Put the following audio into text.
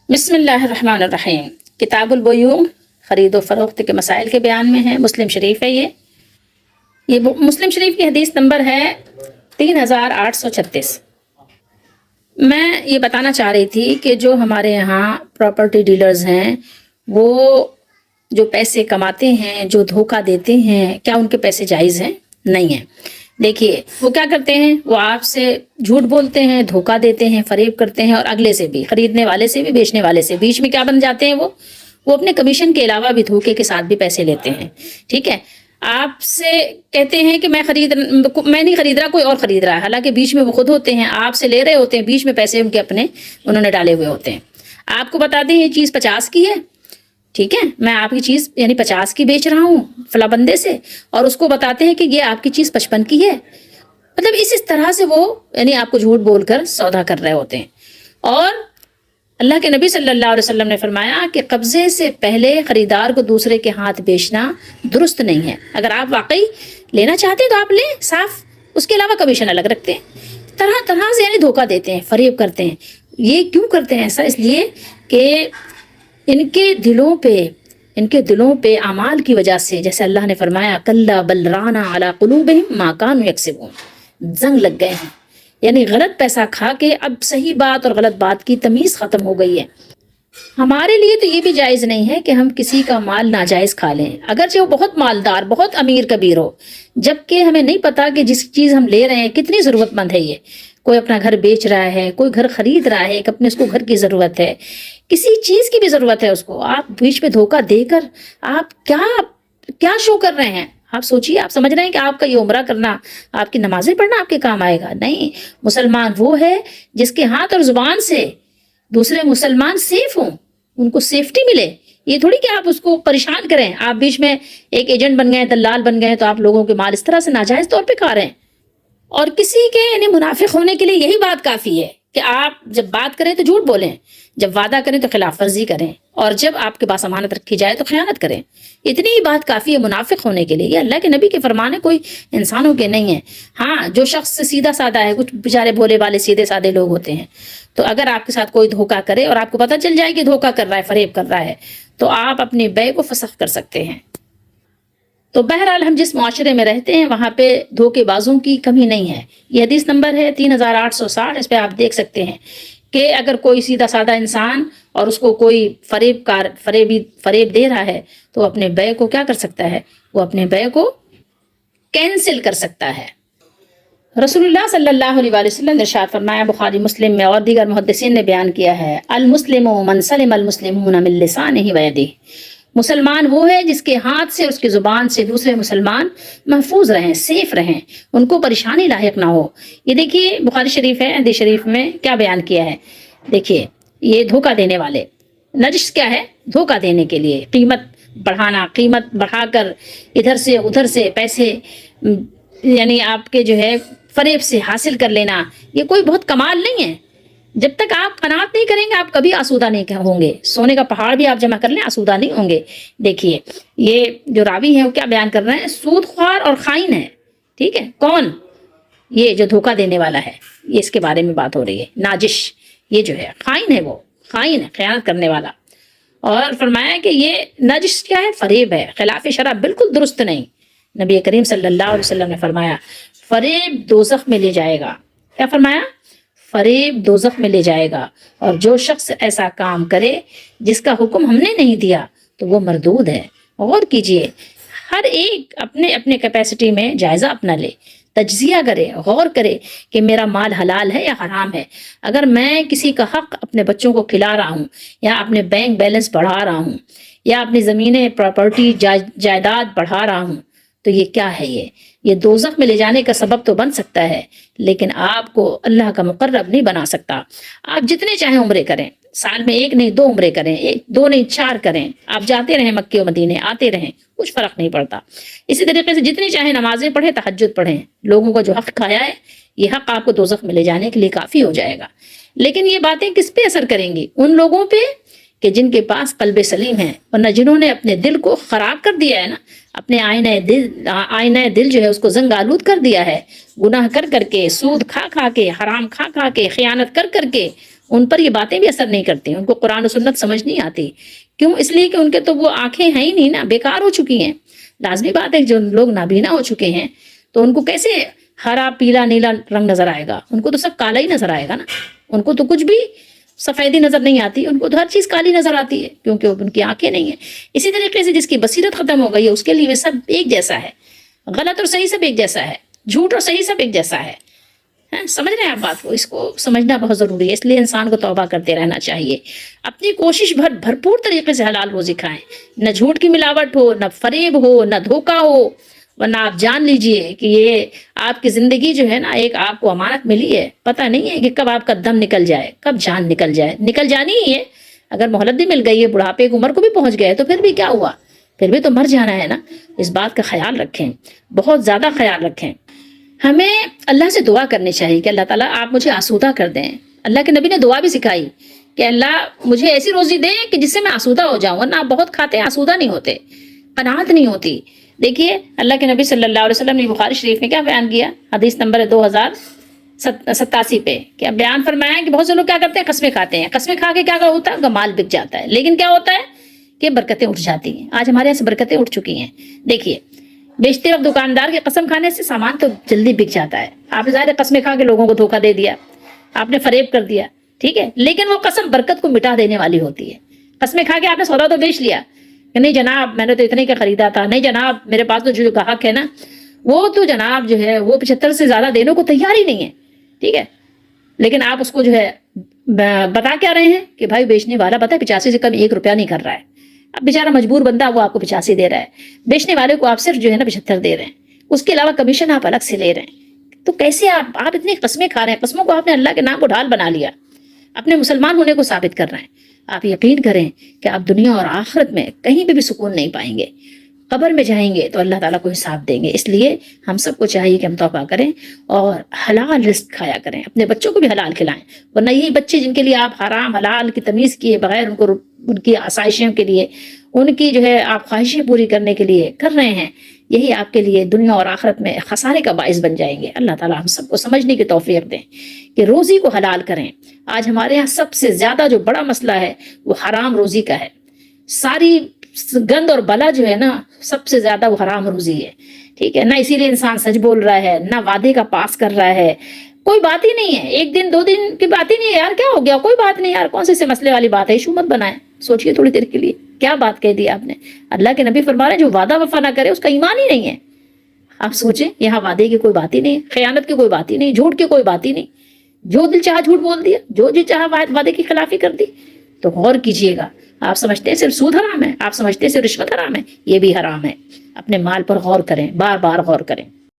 بسم اللہ الرحمن الرحیم۔ کتاب البیوع خرید و فروخت کے مسائل کے بیان میں ہے، مسلم شریف ہے۔ یہ مسلم شریف کی حدیث نمبر ہے 3836۔ میں یہ بتانا چاہ رہی تھی کہ جو ہمارے یہاں پراپرٹی ڈیلرز ہیں وہ جو پیسے کماتے ہیں، جو دھوکہ دیتے ہیں، کیا ان کے پیسے جائز ہیں؟ نہیں ہیں۔ دیکھیے وہ کیا کرتے ہیں، وہ آپ سے جھوٹ بولتے ہیں، دھوکہ دیتے ہیں، فریب کرتے ہیں، اور اگلے سے بھی، خریدنے والے سے بھی، بیچنے والے سے، بیچ میں کیا بن جاتے ہیں وہ اپنے کمیشن کے علاوہ بھی دھوکے کے ساتھ بھی پیسے لیتے ہیں۔ ٹھیک ہے، آپ سے کہتے ہیں کہ میں نہیں خرید رہا، کوئی اور خرید رہا ہے، حالانکہ بیچ میں وہ خود ہوتے ہیں، آپ سے لے رہے ہوتے ہیں، بیچ میں پیسے ان کے اپنے انہوں نے ڈالے ہوئے ہوتے ہیں۔ آپ کو بتا دیں یہ چیز 50 کی ہے، ٹھیک ہے، میں آپ کی چیز یعنی 50 کی بیچ رہا ہوں فلاں بندے سے، اور اس کو بتاتے ہیں کہ یہ آپ کی چیز 55 کی ہے۔ مطلب اس طرح سے وہ یعنی آپ کو جھوٹ بول کر سودا کر رہے ہوتے ہیں۔ اور اللہ کے نبی صلی اللہ علیہ وسلم نے فرمایا کہ قبضے سے پہلے خریدار کو دوسرے کے ہاتھ بیچنا درست نہیں ہے۔ اگر آپ واقعی لینا چاہتے ہیں تو آپ لیں صاف، اس کے علاوہ کمیشن الگ رکھتے ہیں۔ طرح طرح سے یعنی دھوکہ دیتے ہیں، فریب کرتے ہیں۔ یہ کیوں کرتے ہیں ایسا؟ اس لیے کہ ان کے دلوں پہ اعمال کی وجہ سے، جیسے اللہ نے فرمایا کلا بل ران علی قلوبہم ما کانوا یکسبون، زنگ لگ گئے ہیں، یعنی غلط پیسہ کھا کے اب صحیح بات اور غلط بات کی تمیز ختم ہو گئی ہے۔ ہمارے لیے تو یہ بھی جائز نہیں ہے کہ ہم کسی کا مال ناجائز کھا لیں، اگرچہ وہ بہت مالدار، بہت امیر کبیر ہو، جبکہ ہمیں نہیں پتا کہ جس چیز ہم لے رہے ہیں کتنی ضرورت مند ہے۔ یہ کوئی اپنا گھر بیچ رہا ہے، کوئی گھر خرید رہا ہے، اپنے اس کو گھر کی ضرورت ہے، کسی چیز کی بھی ضرورت ہے اس کو، آپ بیچ میں دھوکہ دے کر آپ کیا شو کر رہے ہیں؟ آپ سوچئے، آپ سمجھ رہے ہیں کہ آپ کا یہ عمرہ کرنا، آپ کی نمازیں پڑھنا آپ کے کام آئے گا؟ نہیں، مسلمان وہ ہے جس کے ہاتھ اور زبان سے دوسرے مسلمان سیف ہوں، ان کو سیفٹی ملے۔ یہ تھوڑی کہ آپ اس کو پریشان کریں، آپ بیچ میں ایک ایجنٹ بن گئے، دلال بن گئے، تو آپ لوگوں کے مال اس طرح سے ناجائز طور پہ کھا رہے ہیں۔ اور کسی کے یعنی منافق ہونے کے لیے یہی بات کافی ہے کہ آپ جب بات کریں تو جھوٹ بولیں، جب وعدہ کریں تو خلاف ورزی کریں، اور جب آپ کے پاس امانت رکھی جائے تو خیانت کریں۔ اتنی ہی بات کافی ہے منافق ہونے کے لیے۔ یہ اللہ کے نبی کے فرمان ہے، کوئی انسانوں کے نہیں ہے۔ ہاں، جو شخص سیدھا سادہ ہے، کچھ بیچارے بھولے والے سیدھے سادے لوگ ہوتے ہیں، تو اگر آپ کے ساتھ کوئی دھوکہ کرے اور آپ کو پتہ چل جائے کہ دھوکہ کر رہا ہے، فریب کر رہا ہے، تو آپ اپنے بیع کو فسخ کر سکتے ہیں۔ تو بہرحال ہم جس معاشرے میں رہتے ہیں وہاں پہ دھوکے بازوں کی کمی نہیں ہے۔ یہ حدیث نمبر ہے 3860، اس پہ آپ دیکھ سکتے ہیں کہ اگر کوئی سیدھا سادہ انسان اور اس کو کوئی فریب دے رہا ہے تو اپنے بیع کو کیا کر سکتا ہے؟ وہ اپنے بیع کو کینسل کر سکتا ہے۔ رسول اللہ صلی اللہ علیہ وآلہ وسلم نے ارشاد فرمایا، بخاری مسلم میں اور دیگر محدثین نے بیان کیا ہے، المسلم من سلم المسلمون من لسانہ ویدہ، مسلمان وہ ہے جس کے ہاتھ سے، اس کی زبان سے دوسرے مسلمان محفوظ رہیں، سیف رہیں، ان کو پریشانی لاحق نہ ہو۔ یہ دیکھیے بخاری شریف ہے، حدیث شریف میں کیا بیان کیا ہے، دیکھیے یہ دھوکہ دینے والے، نجش کیا ہے؟ دھوکہ دینے کے لیے قیمت بڑھانا، قیمت بڑھا کر ادھر سے ادھر سے پیسے یعنی آپ کے جو ہے فریب سے حاصل کر لینا، یہ کوئی بہت کمال نہیں ہے۔ جب تک آپ قناعت نہیں کریں گے آپ کبھی آسودہ نہیں ہوں گے، سونے کا پہاڑ بھی آپ جمع کر لیں آسودہ نہیں ہوں گے۔ دیکھیے یہ جو راوی ہے وہ کیا بیان کر رہے ہیں، سود خوار اور خائن ہے۔ ٹھیک ہے، کون؟ یہ جو دھوکہ دینے والا ہے، یہ اس کے بارے میں بات ہو رہی ہے۔ ناجش یہ جو ہے خائن ہے، وہ خائن ہے، خیانت کرنے والا۔ اور فرمایا کہ یہ نجش کیا ہے؟ فریب ہے، خلاف شرع، بالکل درست نہیں۔ نبی کریم صلی اللہ علیہ وسلم نے فرمایا فریب دوزخ میں لے جائے گا۔ کیا فرمایا؟ فریب دوزخ میں لے جائے گا، اور جو شخص ایسا کام کرے جس کا حکم ہم نے نہیں دیا تو وہ مردود ہے۔ غور کیجئے، ہر ایک اپنے اپنے کیپیسٹی میں جائزہ اپنا لے، تجزیہ کرے، غور کرے کہ میرا مال حلال ہے یا حرام ہے۔ اگر میں کسی کا حق اپنے بچوں کو کھلا رہا ہوں، یا اپنے بینک بیلنس بڑھا رہا ہوں، یا اپنی زمینیں، پراپرٹی، جائیداد بڑھا رہا ہوں، تو یہ کیا ہے؟ یہ دوزخ میں لے جانے کا سبب تو بن سکتا ہے، لیکن آپ کو اللہ کا مقرب نہیں بنا سکتا۔ آپ جتنے چاہیں عمرے کریں، سال میں 1 نہیں 2 عمرے کریں، 2 نہیں 4 کریں، آپ جاتے رہیں مکے و مدینے، آتے رہیں، کچھ فرق نہیں پڑتا۔ اسی طریقے سے جتنی چاہیں نمازیں پڑھیں، تہجد پڑھیں، لوگوں کا جو حق کھایا ہے یہ حق آپ کو دوزخ میں لے جانے کے لیے کافی ہو جائے گا۔ لیکن یہ باتیں کس پہ اثر کریں گی؟ ان لوگوں پہ کہ جن کے پاس قلب سلیم ہے، ورنہ جنہوں نے اپنے دل کو خراب کر دیا ہے نا، اپنے آئینہ دل جو ہے اس کو زنگ آلود کر دیا ہے، گناہ کر کر کے، سود کھا کھا کے، حرام کھا کھا کے، خیانت کر کر کے، ان پر یہ باتیں بھی اثر نہیں کرتی، ان کو قرآن و سنت سمجھ نہیں آتی. کیوں؟ اس لیے کہ ان کے تو وہ آنکھیں ہیں ہی نہیں نا، بیکار ہو چکی ہیں. لازمی بات ہے کہ جو لوگ نابینا ہو چکے ہیں تو ان کو کیسے ہرا پیلا نیلا رنگ نظر آئے گا؟ ان کو تو سب کالا ہی نظر آئے گا نا. ان کو تو کچھ بھی سفیدی نظر نہیں آتی، ان کو تو ہر چیز کالی نظر آتی ہے، کیونکہ ان کی آنکھیں نہیں ہیں. اسی طریقے سے جس کی بصیرت ختم ہو گئی ہے اس کے لیے سب ایک جیسا ہے، غلط اور صحیح سب ایک جیسا ہے، جھوٹ اور صحیح سب ایک جیسا ہے. سمجھ رہے ہیں آپ بات کو؟ اس کو سمجھنا بہت ضروری ہے. اس لیے انسان کو توبہ کرتے رہنا چاہیے، اپنی کوشش بھرپور طریقے سے حلال روزی کھائیں، نہ جھوٹ کی ملاوٹ ہو، نہ فریب ہو، نہ دھوکہ ہو. ورنہ آپ جان لیجئے کہ یہ آپ کی زندگی جو ہے نا، ایک آپ کو امانت ملی ہے، پتہ نہیں ہے کہ کب آپ کا دم نکل جائے، کب جان نکل جائے. نکل جانی ہی ہے. اگر مہلت بھی مل گئی ہے، بڑھاپے کی عمر کو بھی پہنچ گئے تو پھر بھی کیا ہوا؟ پھر بھی تو مر جانا ہے نا. اس بات کا خیال رکھیں، بہت زیادہ خیال رکھیں. ہمیں اللہ سے دعا کرنی چاہیے کہ اللہ تعالیٰ آپ مجھے آسودہ کر دیں. اللہ کے نبی نے دعا بھی سکھائی کہ اللہ مجھے ایسی روزی دیں کہ جس سے میں آسودہ ہو جاؤں. ورنہ آپ بہت کھاتے ہیں، آسودہ نہیں ہوتے، قناعت نہیں ہوتی. دیکھیے اللہ کے نبی صلی اللہ علیہ وسلم نے بخاری شریف میں کیا بیان کیا؟ حدیث نمبر 2087 پہ کیا بیان فرمایا کہ بہت سے لوگ کیا کرتے ہیں؟ قسمیں کھاتے ہیں. قسمیں کھا کے کیا ہوتا ہے؟ مال بک جاتا ہے. لیکن کیا ہوتا ہے کہ برکتیں اٹھ جاتی ہیں. آج ہمارے یہاں سے برکتیں اٹھ چکی ہیں. دیکھیے بیچتے وقت دکاندار کی قسم کھانے سے سامان تو جلدی بک جاتا ہے. آپ ظاہر قسمیں کھا کے لوگوں کو دھوکہ دے دیا، آپ نے فریب کر دیا، ٹھیک ہے، لیکن وہ قسم برکت کو مٹا دینے والی ہوتی ہے. قسمیں کھا کے آپ نے سودا تو بیچ لیا کہ نہیں جناب میں نے تو اتنے کا خریدا تھا، نہیں جناب میرے پاس تو جو گاہک ہے نا وہ تو جناب جو ہے وہ 75 سے زیادہ دینے کو تیار ہی نہیں ہے، ٹھیک ہے. لیکن آپ اس کو جو ہے بتا کیا رہے ہیں کہ بھائی بیچنے والا بتا 85 سے کم 1 روپیہ نہیں کر رہا ہے. اب بیچارہ مجبور بندہ وہ آپ کو 85 دے رہا ہے، بیچنے والے کو آپ صرف جو ہے نا 75 دے رہے ہیں، اس کے علاوہ کمیشن آپ الگ سے لے رہے ہیں. تو کیسے آپ اتنی قسمیں کھا رہے ہیں؟ قسموں کو آپ نے اللہ کے نام کو ڈھال بنا لیا، اپنے مسلمان ہونے کو ثابت کر رہے ہیں. آپ یقین کریں کہ آپ دنیا اور آخرت میں کہیں پہ بھی سکون نہیں پائیں گے. قبر میں جائیں گے تو اللہ تعالیٰ کو حساب دیں گے. اس لیے ہم سب کو چاہیے کہ ہم توبہ کریں اور حلال رزق کھایا کریں، اپنے بچوں کو بھی حلال کھلائیں. ورنہ یہی بچے جن کے لیے آپ حرام حلال کی تمیز کیے بغیر ان کی آسائشوں کے لیے، ان کی جو ہے آپ خواہشیں پوری کرنے کے لیے کر رہے ہیں، یہی آپ کے لیے دنیا اور آخرت میں خسارے کا باعث بن جائیں گے. اللہ تعالیٰ ہم سب کو سمجھنے کی توفیق دیں کہ روزی کو حلال کریں. آج ہمارے یہاں سب سے زیادہ جو بڑا مسئلہ ہے وہ حرام روزی کا ہے. ساری گند اور بلا جو ہے نا سب سے زیادہ وہ حرام روزی ہے، ٹھیک ہے نا. اسی لیے انسان سچ بول رہا ہے، نہ وعدے کا پاس کر رہا ہے. کوئی بات ہی نہیں ہے، 1 دن 2 دن کی بات ہی نہیں ہے یار، کیا ہو گیا؟ کوئی بات نہیں یار، کون سے مسئلے والی بات ہے؟ ایشو مت بنائیں. سوچئے تھوڑی دیر کے لیے کیا بات کہہ دی آپ نے. اللہ کے نبی فرما رہے ہیں جو وعدہ وفا نہ کرے اس کا ایمان ہی نہیں ہے. آپ سوچیں، یہاں وعدے کی کوئی بات ہی نہیں، خیانت کی کوئی بات ہی نہیں، جھوٹ کی کوئی بات ہی نہیں. جو دل چاہا جھوٹ بول دیا، جو جی چاہا وعدے کی خلافی کر دی. تو غور کیجئے گا، آپ سمجھتے ہیں صرف سود حرام ہے، آپ سمجھتے ہیں صرف رشوت حرام ہے، یہ بھی حرام ہے. اپنے مال پر غور کریں، بار بار غور کریں.